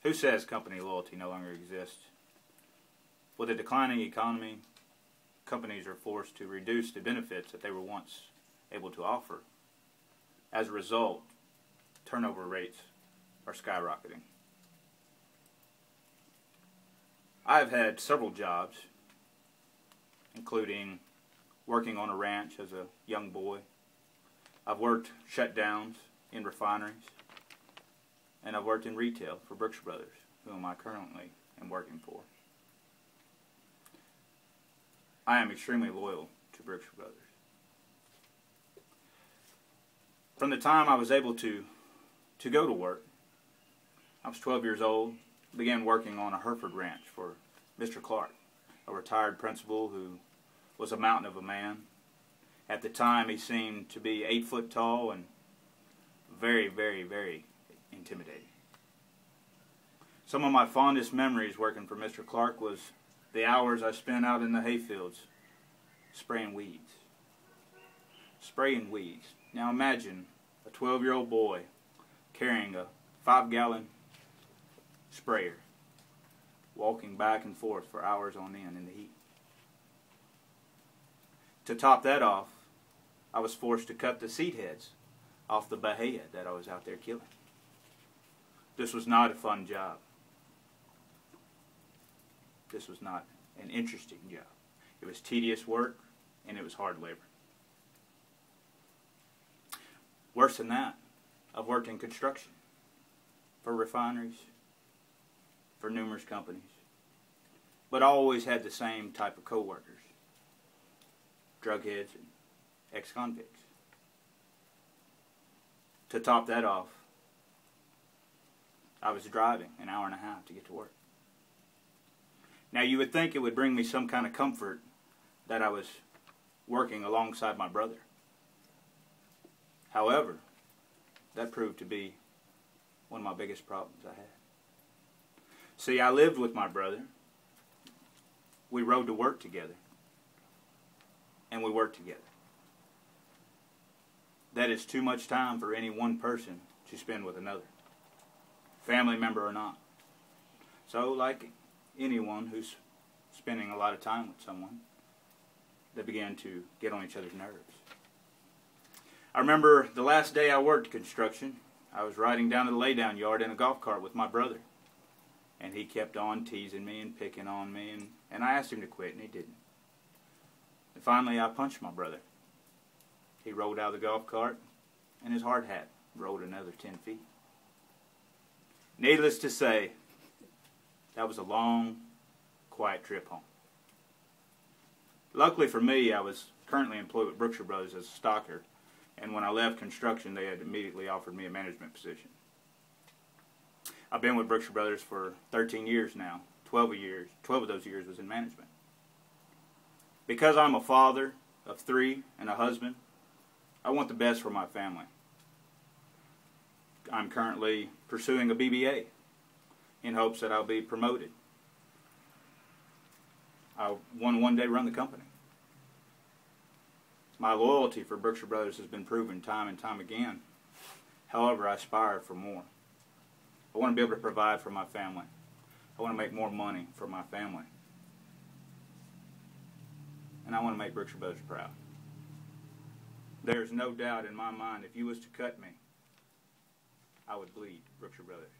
Who says company loyalty no longer exists? With a declining economy, companies are forced to reduce the benefits that they were once able to offer. As a result, turnover rates are skyrocketing. I've had several jobs, including working on a ranch as a young boy. I've worked shutdowns in refineries, and I've worked in retail for Brookshire Brothers, whom I currently am working for. I am extremely loyal to Brookshire Brothers. From the time I was able to go to work, I was 12 years old, began working on a Hereford ranch for Mr. Clark, a retired principal who was a mountain of a man. At the time, he seemed to be 8 foot tall and very, very, very intimidating. Some of my fondest memories working for Mr. Clark was the hours I spent out in the hayfields spraying weeds. Spraying weeds. Now imagine a 12-year-old boy carrying a 5-gallon sprayer, walking back and forth for hours on end in the heat. To top that off, I was forced to cut the seed heads off the bahia that I was out there killing. This was not a fun job. This was not an interesting job. It was tedious work, and it was hard labor. Worse than that, I've worked in construction for refineries, for numerous companies, but I always had the same type of co-workers, drug heads and ex-convicts. To top that off, I was driving an hour and a half to get to work. Now you would think it would bring me some kind of comfort that I was working alongside my brother. However, that proved to be one of my biggest problems I had. See, I lived with my brother. We rode to work together. And we worked together. That is too much time for any one person to spend with another, family member or not. So, like anyone who's spending a lot of time with someone, they began to get on each other's nerves. I remember the last day I worked construction, I was riding down to the laydown yard in a golf cart with my brother. And he kept on teasing me and picking on me, and I asked him to quit, and he didn't. And finally I punched my brother. He rolled out of the golf cart, and his hard hat rolled another 10 feet. Needless to say, that was a long, quiet trip home. Luckily for me, I was currently employed with Brookshire Brothers as a stocker, and when I left construction, they had immediately offered me a management position. I've been with Brookshire Brothers for 13 years now. 12 of those years was in management. Because I'm a father of 3 and a husband, I want the best for my family. I'm currently pursuing a BBA in hopes that I'll be promoted. I want to one day run the company. My loyalty for Brookshire Brothers has been proven time and time again. However, I aspire for more. I want to be able to provide for my family. I want to make more money for my family. And I want to make Brookshire Brothers proud. There's no doubt in my mind, if you was to cut me, I would bleed Brookshire Brothers.